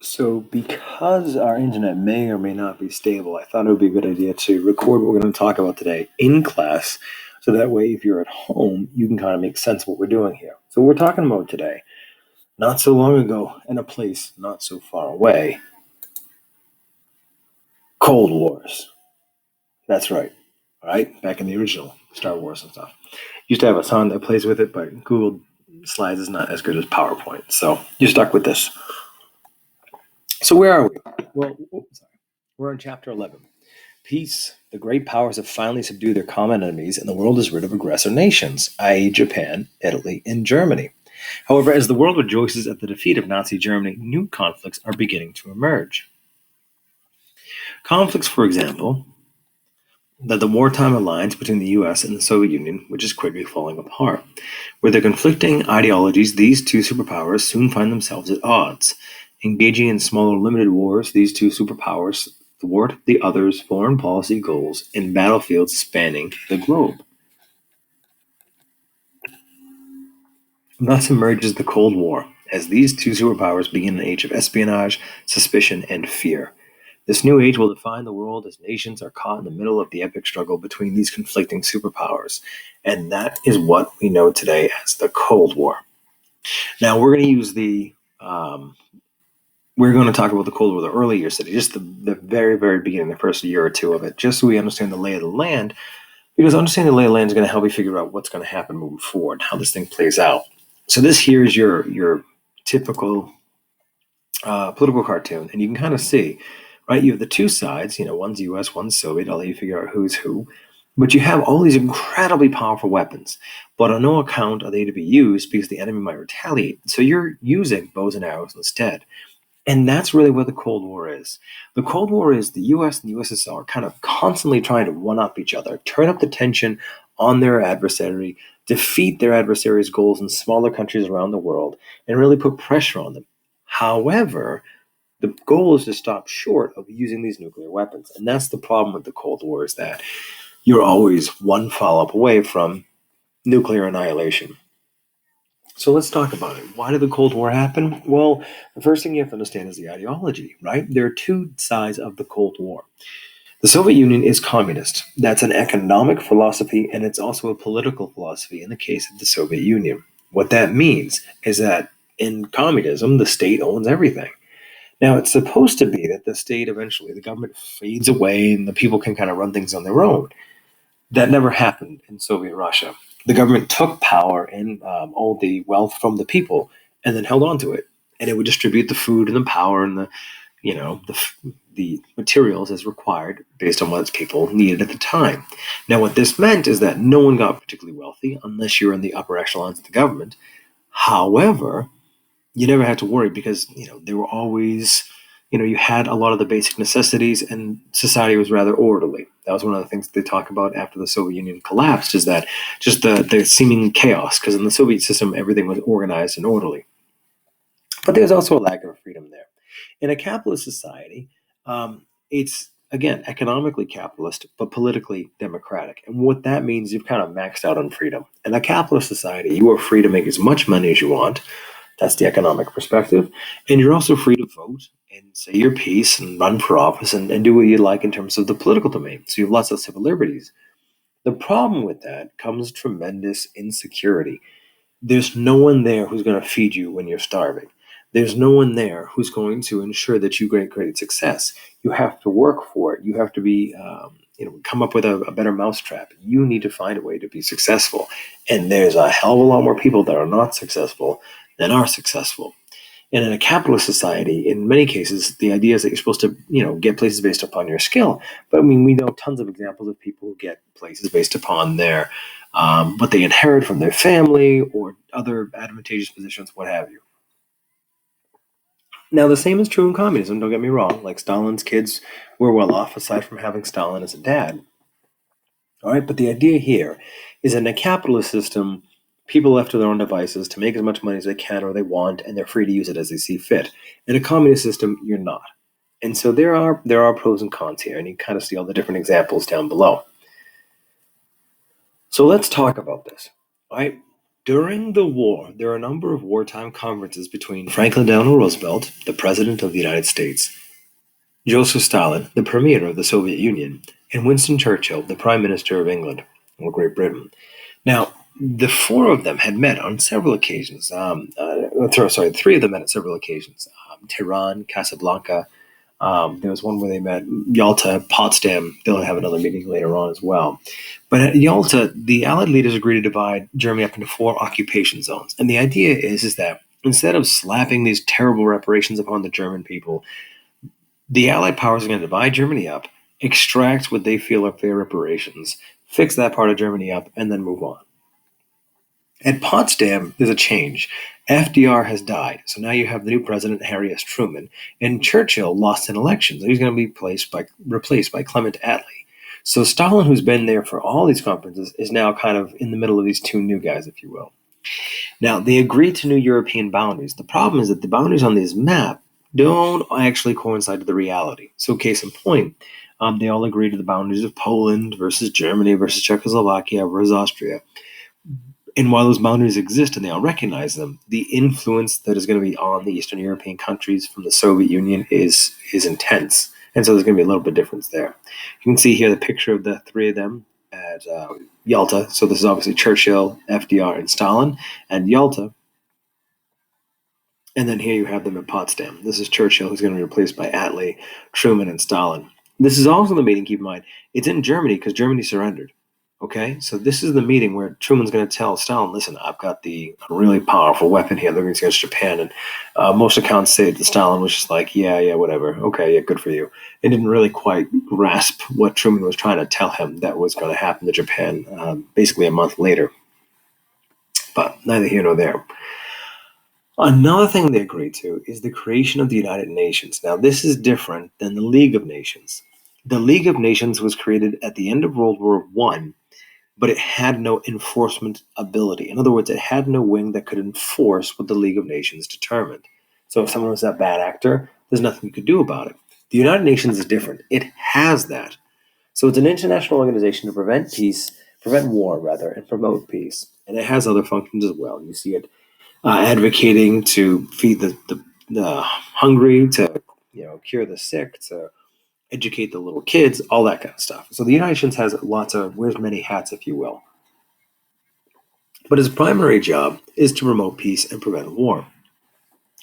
So, because our internet may or may not be stable, I thought it would be a good idea to record what we're going to talk about today in class. So that way, if you're at home, you can kind of make sense of what we're doing here. So, we're talking about today, not so long ago, in a place not so far away, Cold Wars. That's right. All right, back in the original Star Wars and stuff. Used to have a song that plays with it, but Google Slides is not as good as PowerPoint. So, you're stuck with this. So, where are we? Well, we're in chapter 11. Peace. The great powers have finally subdued their common enemies, and the world is rid of aggressor nations, i.e., Japan, Italy, and Germany. However, as the world rejoices at the defeat of Nazi Germany, new conflicts are beginning to emerge. Conflicts, for example, that the wartime alliance between the US and the Soviet Union, which is quickly falling apart. With their conflicting ideologies, these two superpowers soon find themselves at odds. Engaging in smaller limited wars, these two superpowers thwart the other's foreign policy goals in battlefields spanning the globe. Thus emerges the Cold War, as these two superpowers begin an age of espionage, suspicion, and fear. This new age will define the world as nations are caught in the middle of the epic struggle between these conflicting superpowers, and that is what we know today as the Cold War. Now, we're going to use we're going to talk about the Cold War, the early years, just the very, very beginning, the first year or two of it, just so we understand the lay of the land, because understanding the lay of the land is going to help you figure out what's going to happen moving forward, how this thing plays out. So this here is your typical political cartoon, and you can kind of see, right? You have the two sides, one's U.S., one's Soviet. I'll let you figure out who's who. But you have all these incredibly powerful weapons, but on no account are they to be used because the enemy might retaliate. So you're using bows and arrows instead. And that's really what the Cold War is. The Cold War is the US and the USSR kind of constantly trying to one-up each other, turn up the tension on their adversary, defeat their adversary's goals in smaller countries around the world, and really put pressure on them. However, the goal is to stop short of using these nuclear weapons. And that's the problem with the Cold War, is that you're always one follow-up away from nuclear annihilation. So let's talk about it. Why did the Cold War happen? Well, the first thing you have to understand is the ideology, right? There are two sides of the Cold War. The Soviet Union is communist. That's an economic philosophy, and it's also a political philosophy in the case of the Soviet Union. What that means is that in communism, the state owns everything. Now, it's supposed to be that the state eventually, the government fades away and the people can kind of run things on their own. That never happened in Soviet Russia. The government took power and all the wealth from the people and then held on to it. And it would distribute the food and the power and the materials as required based on what its people needed at the time. Now, what this meant is that no one got particularly wealthy unless you're in the upper echelons of the government. However, you never had to worry because, they were always, you had a lot of the basic necessities and society was rather orderly. That was one of the things they talk about after the Soviet Union collapsed, is that just the seeming chaos, because in the Soviet system, everything was organized and orderly. But there's also a lack of freedom there. In a capitalist society, it's, again, economically capitalist, but politically democratic. And what that means, you've kind of maxed out on freedom. In a capitalist society, you are free to make as much money as you want. That's the economic perspective. And you're also free to vote and say your piece and run for office and do what you like in terms of the political domain. So you have lots of civil liberties. The problem with that comes tremendous insecurity. There's no one there who's going to feed you when you're starving. There's no one there who's going to ensure that you get great success. You have to work for it. You have to be, come up with a better mousetrap. You need to find a way to be successful. And there's a hell of a lot more people that are not successful than are successful. And in a capitalist society, in many cases, the idea is that you're supposed to, get places based upon your skill. But we know tons of examples of people who get places based upon their what they inherit from their family or other advantageous positions, what have you. Now, the same is true in communism, don't get me wrong. Like, Stalin's kids were well off, aside from having Stalin as a dad. All right, but the idea here is in a capitalist system, people are left to their own devices to make as much money as they can or they want, and they're free to use it as they see fit. In a communist system, you're not. And so there are pros and cons here, and you kind of see all the different examples down below. So let's talk about this. All right? During the war, there are a number of wartime conferences between Franklin Delano Roosevelt, the President of the United States, Joseph Stalin, the Premier of the Soviet Union, and Winston Churchill, the Prime Minister of England or Great Britain. Now, the four of them had met on several occasions. Three of them met on several occasions. Tehran, Casablanca. There was one where they met Yalta, Potsdam. They'll have another meeting later on as well. But at Yalta, the Allied leaders agreed to divide Germany up into four occupation zones. And the idea is that instead of slapping these terrible reparations upon the German people, the Allied powers are going to divide Germany up, extract what they feel are fair reparations, fix that part of Germany up, and then move on. At Potsdam, there's a change. FDR has died, so now you have the new president, Harry S. Truman, and Churchill lost an election, so he's going to be replaced by Clement Attlee. So Stalin, who's been there for all these conferences, is now kind of in the middle of these two new guys, if you will. Now, they agreed to new European boundaries. The problem is that the boundaries on this map don't actually coincide to the reality. So case in point, they all agree to the boundaries of Poland versus Germany versus Czechoslovakia versus Austria. And while those boundaries exist and they all recognize them, the influence that is going to be on the Eastern European countries from the Soviet Union is intense. And so there's going to be a little bit of difference there. You can see here the picture of the three of them at Yalta. So this is obviously Churchill, FDR, and Stalin at Yalta. And then here you have them at Potsdam. This is Churchill, who's going to be replaced by Attlee, Truman, and Stalin. This is also the meeting, keep in mind, it's in Germany because Germany surrendered. Okay, so this is the meeting where Truman's going to tell Stalin, listen, I've got a really powerful weapon here that against Japan. And most accounts say that Stalin was just like, yeah, whatever. Okay, yeah, good for you. And didn't really quite grasp what Truman was trying to tell him that was going to happen to Japan basically a month later. But neither here nor there. Another thing they agreed to is the creation of the United Nations. Now, this is different than the League of Nations. The League of Nations was created at the end of World War I, but it had no enforcement ability. In other words, it had no wing that could enforce what the League of Nations determined. So if someone was a bad actor, there's nothing you could do about it. The United Nations is different. It has that. So it's an international organization to prevent war, and promote peace. And it has other functions as well. You see it advocating to feed the hungry, to cure the sick, to educate the little kids, all that kind of stuff. So the United Nations has wears many hats, if you will. But its primary job is to promote peace and prevent war.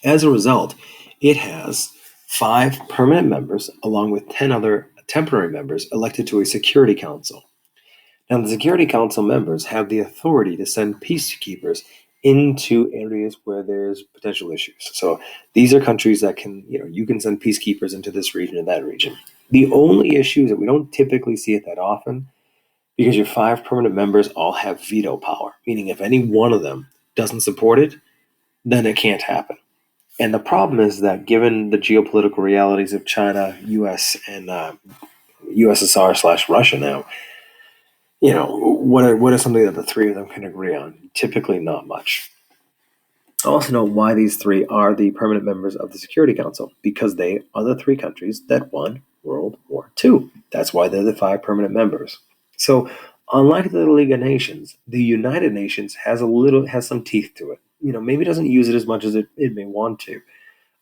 As a result, it has 5 permanent members, along with 10 other temporary members elected to a Security Council. Now, the Security Council members have the authority to send peacekeepers into areas where there's potential issues. So these are countries that you can send peacekeepers into this region and that region. The only issue is that we don't typically see it that often because your 5 permanent members all have veto power, meaning if any one of them doesn't support it, then it can't happen. And the problem is that given the geopolitical realities of China, US, and USSR/Russia now, what is something that the 3 of them can agree on? Typically not much. Also know why these 3 are the permanent members of the Security Council, because they are the 3 countries that won World War II. That's why they're the 5 permanent members. So unlike the League of Nations, the United Nations has some teeth to it. Maybe it doesn't use it as much as it may want to.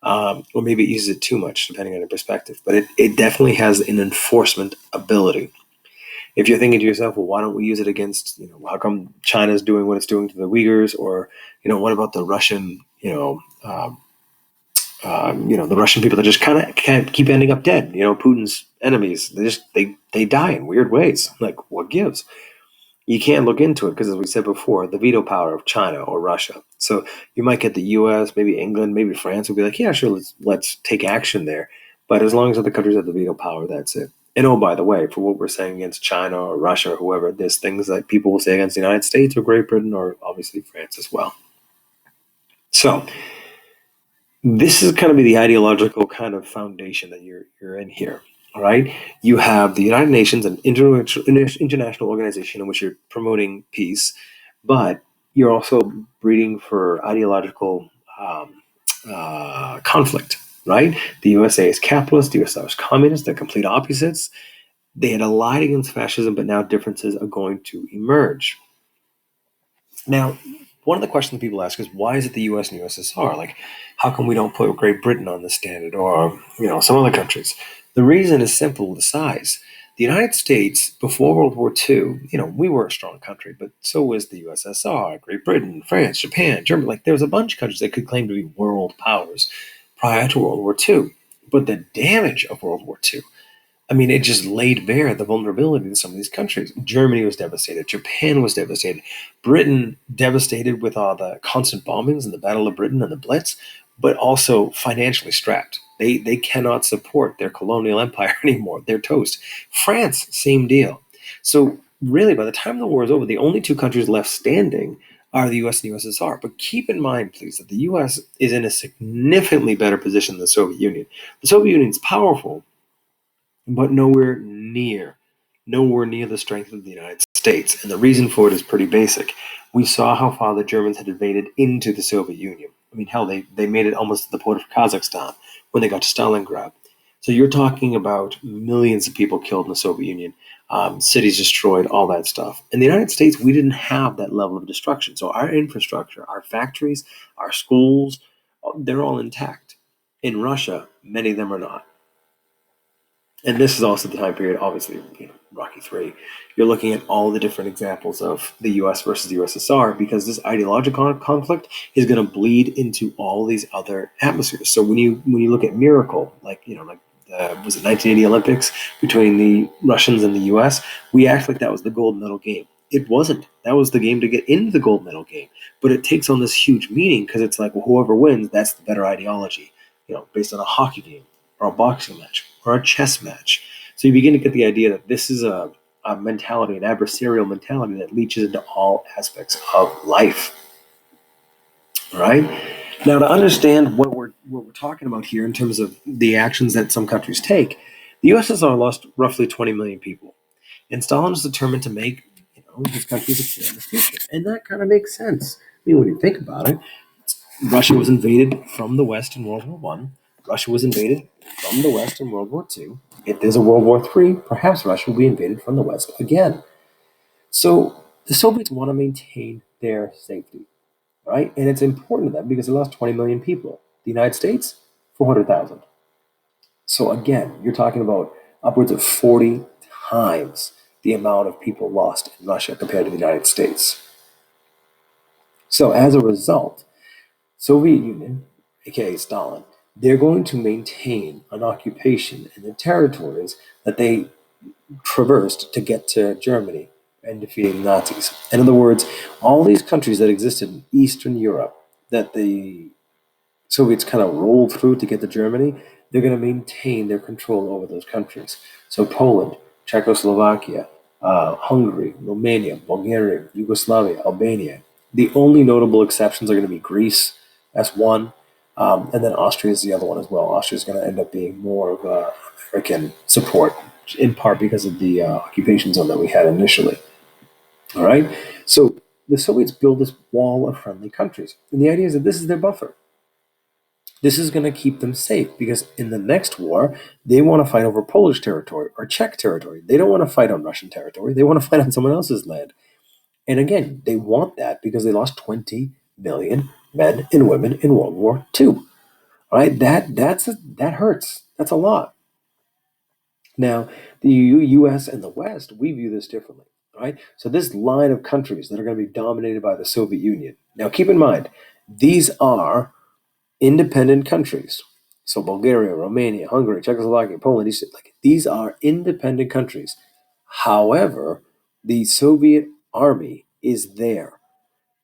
Or maybe it uses it too much, depending on your perspective. But it definitely has an enforcement ability. If you're thinking to yourself, well, why don't we use it against, how come China's doing what it's doing to the Uyghurs? Or, what about the Russian, the Russian people that just kind of can't keep ending up dead? Putin's enemies, they die in weird ways. Like, what gives? You can't look into it because, as we said before, the veto power of China or Russia. So you might get the U.S., maybe England, maybe France will be like, yeah, sure, let's take action there. But as long as other countries have the veto power, that's it. And oh, by the way, for what we're saying against China or Russia or whoever, there's things that people will say against the United States or Great Britain or obviously France as well. So this is kind of the ideological kind of foundation that you're in here. All right, you have the United Nations, an international organization in which you're promoting peace, but you're also breeding for ideological conflict, right? The USA is capitalist, the USA is communist, they're complete opposites. They had allied against fascism, but now differences are going to emerge. Now, one of the questions people ask is, why is it the U.S. and USSR? Like, how come we don't put Great Britain on the standard, or some other countries? The reason is simple: the size. The United States before World War II, we were a strong country, but so was the USSR, Great Britain, France, Japan, Germany. Like, there was a bunch of countries that could claim to be world powers prior to World War II. But the damage of World War II, I mean, it just laid bare the vulnerability in some of these countries. Germany was devastated. Japan was devastated. Britain devastated with all the constant bombings and the Battle of Britain and the Blitz, but also financially strapped. They cannot support their colonial empire anymore. They're toast. France, same deal. So really, by the time the war is over, the only two countries left standing are the US and USSR. But keep in mind, please, that the US is in a significantly better position than the Soviet Union. The Soviet Union is powerful, but nowhere near the strength of the United States. And the reason for it is pretty basic. We saw how far the Germans had invaded into the Soviet Union. I mean, hell, they made it almost to the port of Kazakhstan when they got to Stalingrad. So you're talking about millions of people killed in the Soviet Union, cities destroyed, all that stuff. In the United States, we didn't have that level of destruction. So our infrastructure, our factories, our schools, they're all intact. In Russia, many of them are not. And this is also the time period, obviously, Rocky III. You're looking at all the different examples of the U.S. versus the USSR, because this ideological conflict is going to bleed into all these other atmospheres. So when you look at Miracle, was it 1980 Olympics between the Russians and the U.S., we act like that was the gold medal game. It wasn't. That was the game to get into the gold medal game. But it takes on this huge meaning because it's like, well, whoever wins, that's the better ideology, based on a hockey game or a boxing match or a chess match. So you begin to get the idea that this is a mentality, an adversarial mentality that leaches into all aspects of life. All right? Now, to understand what we're talking about here in terms of the actions that some countries take, the USSR lost roughly 20 million people. And Stalin was determined to make his country secure in the future. And that kind of makes sense. I mean, when you think about it, Russia was invaded from the West in World War One. Russia was invaded from the West in World War II. If there's a World War III, perhaps Russia will be invaded from the West again. So the Soviets want to maintain their safety, right? And it's important to them because they lost 20 million people. The United States, 400,000. So again, you're talking about upwards of 40 times the amount of people lost in Russia compared to the United States. So as a result, Soviet Union, aka Stalin, they're going to maintain an occupation in the territories that they traversed to get to Germany and defeating Nazis. In other words, all these countries that existed in Eastern Europe that the Soviets kind of rolled through to get to Germany, they're going to maintain their control over those countries. So Poland, Czechoslovakia, Hungary, Romania, Bulgaria, Yugoslavia, Albania. The only notable exceptions are going to be Greece, that's one, and then Austria is the other one as well. Austria is going to end up being more of a American support, in part because of the occupation zone that we had initially. All right, so the Soviets build this wall of friendly countries, and the idea is that this is their buffer. This is going to keep them safe because in the next war, they want to fight over Polish territory or Czech territory. They don't want to fight on Russian territory. They want to fight on someone else's land. And again, they want that because they lost 20 million men and women in World War II. All right, that hurts. That's a lot. Now, the U.S. and the West, we view this differently. All right, so this line of countries that are going to be dominated by the Soviet Union. Now, keep in mind, these are independent countries. So Bulgaria, Romania, Hungary, Czechoslovakia, Poland, these are independent countries. However, the Soviet army is there,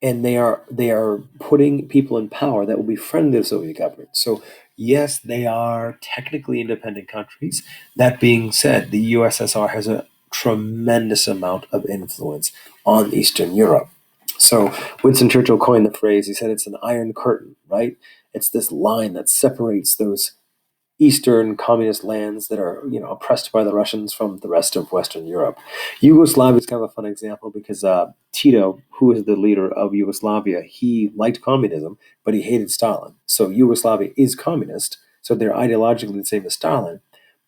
and they are putting people in power that will be friendly to the Soviet government. So yes, they are technically independent countries. That being said, the USSR has a tremendous amount of influence on Eastern Europe. So Winston Churchill coined the phrase, he said it's an iron curtain, right? It's this line that separates those Eastern communist lands that are, oppressed by the Russians from the rest of Western Europe. Yugoslavia is kind of a fun example because Tito, who is the leader of Yugoslavia, he liked communism, but he hated Stalin. So Yugoslavia is communist, so they're ideologically the same as Stalin,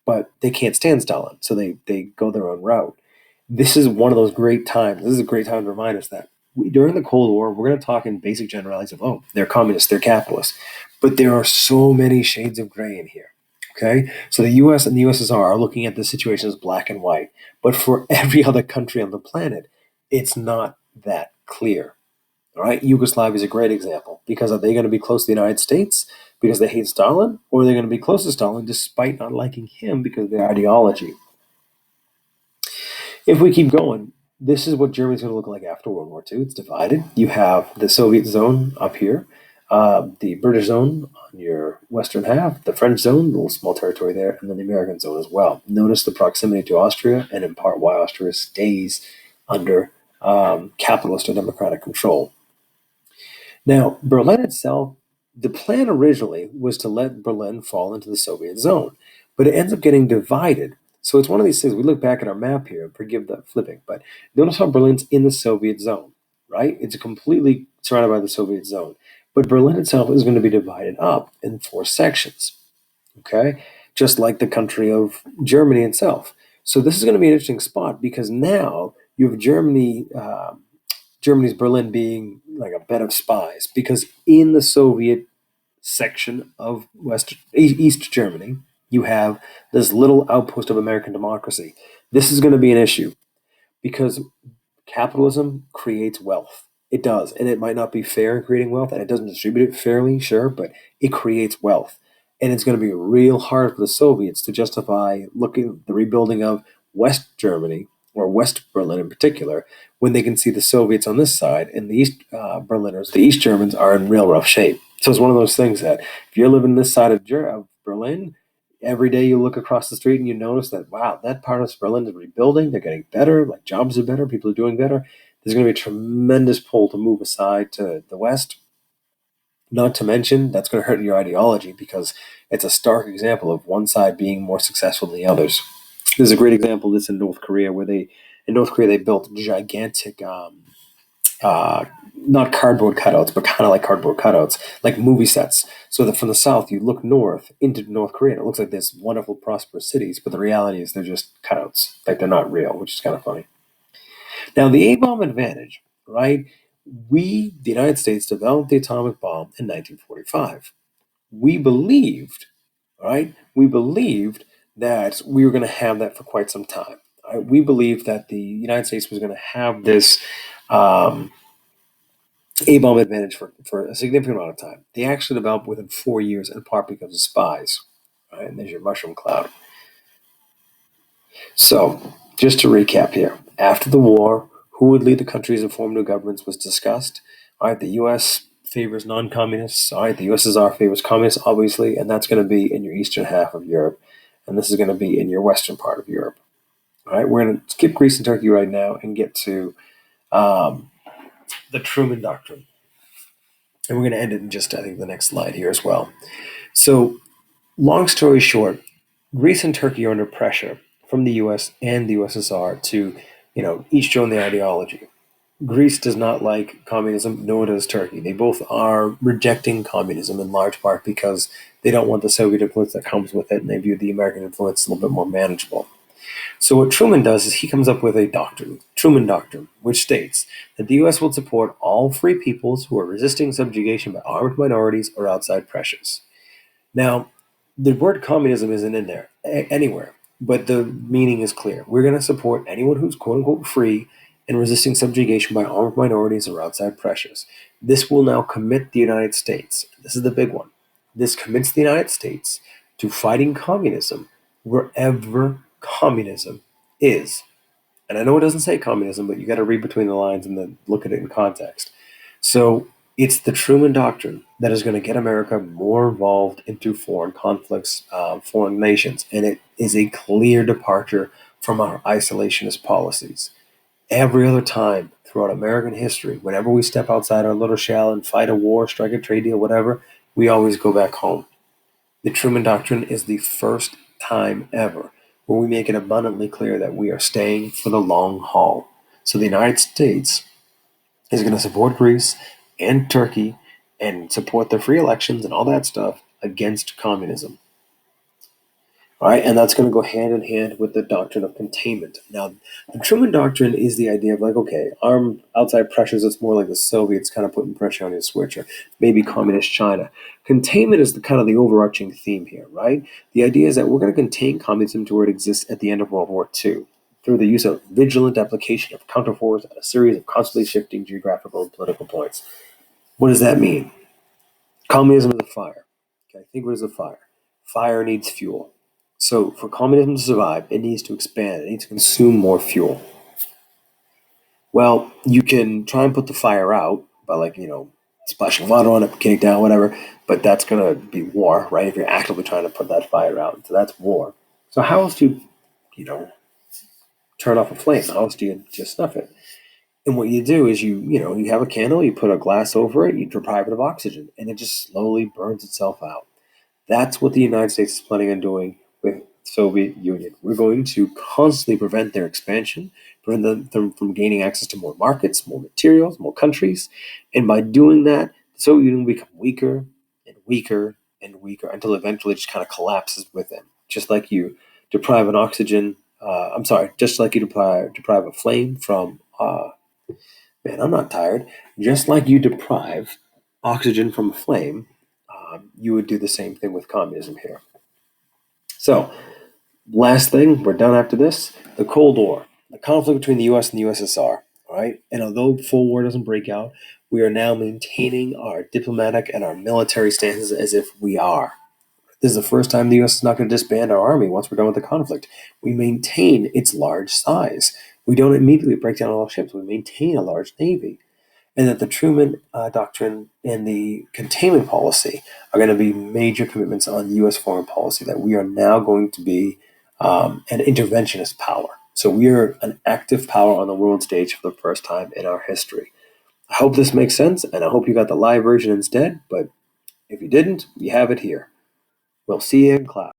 but they can't stand Stalin, so they go their own route. This is one of those great times. This is a great time to remind us that during the Cold War, we're going to talk in basic generalities of, oh, they're communists, they're capitalists. But there are so many shades of gray in here. Okay? So the US and the USSR are looking at the situation as black and white. But for every other country on the planet, it's not that clear. All right? Yugoslavia is a great example because are they going to be close to the United States because they hate Stalin, or are they going to be close to Stalin despite not liking him because of their ideology? If we keep going, this is what Germany's going to look like after World War II. It's divided. You have the Soviet zone up here, the British zone on your western half, the French zone, a little small territory there, and then the American zone as well. Notice the proximity to Austria, and in part why Austria stays under capitalist or democratic control. Now, Berlin itself, the plan originally was to let Berlin fall into the Soviet zone, but it ends up getting divided. So it's one of these things. We look back at our map here, and forgive the flipping, but notice how Berlin's in the Soviet zone, right? It's completely surrounded by the Soviet zone. But Berlin itself is going to be divided up in 4 sections, okay? Just like the country of Germany itself. So this is going to be an interesting spot because now you have Germany's Berlin being like a bed of spies because in the Soviet section of East Germany, you have this little outpost of American democracy. This is going to be an issue because capitalism creates wealth. It does, and it might not be fair in creating wealth, and it doesn't distribute it fairly, sure, but it creates wealth. And it's going to be real hard for the Soviets to justify looking at the rebuilding of West Germany or West Berlin in particular when they can see the Soviets on this side and the East Berliners, the East Germans, are in real rough shape. So it's one of those things that if you're living this side of Berlin, every day you look across the street and you notice that, wow, that part of Berlin is rebuilding. They're getting better. Like jobs are better. People are doing better. There's going to be a tremendous pull to move aside to the West. Not to mention, that's going to hurt your ideology because it's a stark example of one side being more successful than the others. There's a great example of this in North Korea, where they built gigantic not cardboard cutouts, but kind of like cardboard cutouts, like movie sets. So that from the south, you look north into North Korea, and it looks like this wonderful, prosperous cities, but the reality is they're just cutouts. Like they're not real, which is kind of funny. Now, the A bomb advantage, right? The United States, developed the atomic bomb in 1945. We believed, right? We believed that we were going to have that for quite some time. Right? We believed that the United States was going to have this A-bomb advantage for a significant amount of time. They actually developed within 4 years, in part because of spies. Right? And there's your mushroom cloud. So, just to recap here, after the war, who would lead the countries and form new governments was discussed. All right, the U.S. favors non-communists. All right, the USSR favors communists, obviously, and that's going to be in your eastern half of Europe, and this is going to be in your western part of Europe. All right, we're going to skip Greece and Turkey right now and get to the Truman Doctrine. And we're going to end it in just, I think, the next slide here as well. So, long story short, Greece and Turkey are under pressure from the U.S. and the USSR to, each join the ideology. Greece does not like communism, nor does Turkey. They both are rejecting communism in large part because they don't want the Soviet influence that comes with it, and they view the American influence a little bit more manageable. So what Truman does is he comes up with a doctrine, Truman Doctrine, which states that the U.S. will support all free peoples who are resisting subjugation by armed minorities or outside pressures. Now, the word communism isn't in there anywhere, but the meaning is clear. We're going to support anyone who's quote-unquote free and resisting subjugation by armed minorities or outside pressures. This will now commit the United States. This is the big one. This commits the United States to fighting communism wherever communism is. And I know it doesn't say communism, but you got to read between the lines and then look at it in context. So it's the Truman Doctrine that is going to get America more involved into foreign conflicts, foreign nations, and it is a clear departure from our isolationist policies. Every other time throughout American history, whenever we step outside our little shell and fight a war, strike a trade deal, whatever, we always go back home. The Truman Doctrine is the first time ever where we make it abundantly clear that we are staying for the long haul. So the United States is going to support Greece and Turkey and support the free elections and all that stuff against communism. All right, and that's going to go hand in hand with the doctrine of containment. Now, the Truman Doctrine is the idea of like, okay, armed outside pressures. It's more like the Soviets kind of putting pressure on your switch, or maybe communist China. Containment is the kind of the overarching theme here, right? The idea is that we're going to contain communism to where it exists at the end of World War II through the use of vigilant application of counterforce at a series of constantly shifting geographical and political points. What does that mean? Communism is a fire. Okay, think what is a fire? Fire needs fuel. So for communism to survive, it needs to expand. It needs to consume more fuel. Well, you can try and put the fire out by splashing water on it, putting it down, whatever. But that's gonna be war, right? If you're actively trying to put that fire out, so that's war. So how else do you know turn off a flame? How else do you just snuff it? And what you do is you have a candle, you put a glass over it, you deprive it of oxygen, and it just slowly burns itself out. That's what the United States is planning on doing with Soviet Union. We're going to constantly prevent their expansion, prevent them from gaining access to more markets, more materials, more countries. And by doing that, the Soviet Union will become weaker and weaker and weaker until eventually it just kind of collapses with them. Just like you deprive an oxygen, just like you deprive a flame from, man, I'm not tired. Just like you deprive oxygen from a flame, you would do the same thing with communism here. So, last thing, we're done after this. The Cold War, the conflict between the U.S. and the USSR. All right, and although full war doesn't break out, we are now maintaining our diplomatic and our military stances as if we are. This is the first time the U.S. is not going to disband our army once we're done with the conflict. We maintain its large size. We don't immediately break down all ships. We maintain a large navy, and that the Truman Doctrine and the containment policy are going to be major commitments on U.S. foreign policy, that we are now going to be an interventionist power. So we are an active power on the world stage for the first time in our history. I hope this makes sense, and I hope you got the live version instead, but if you didn't, we have it here. We'll see you in class.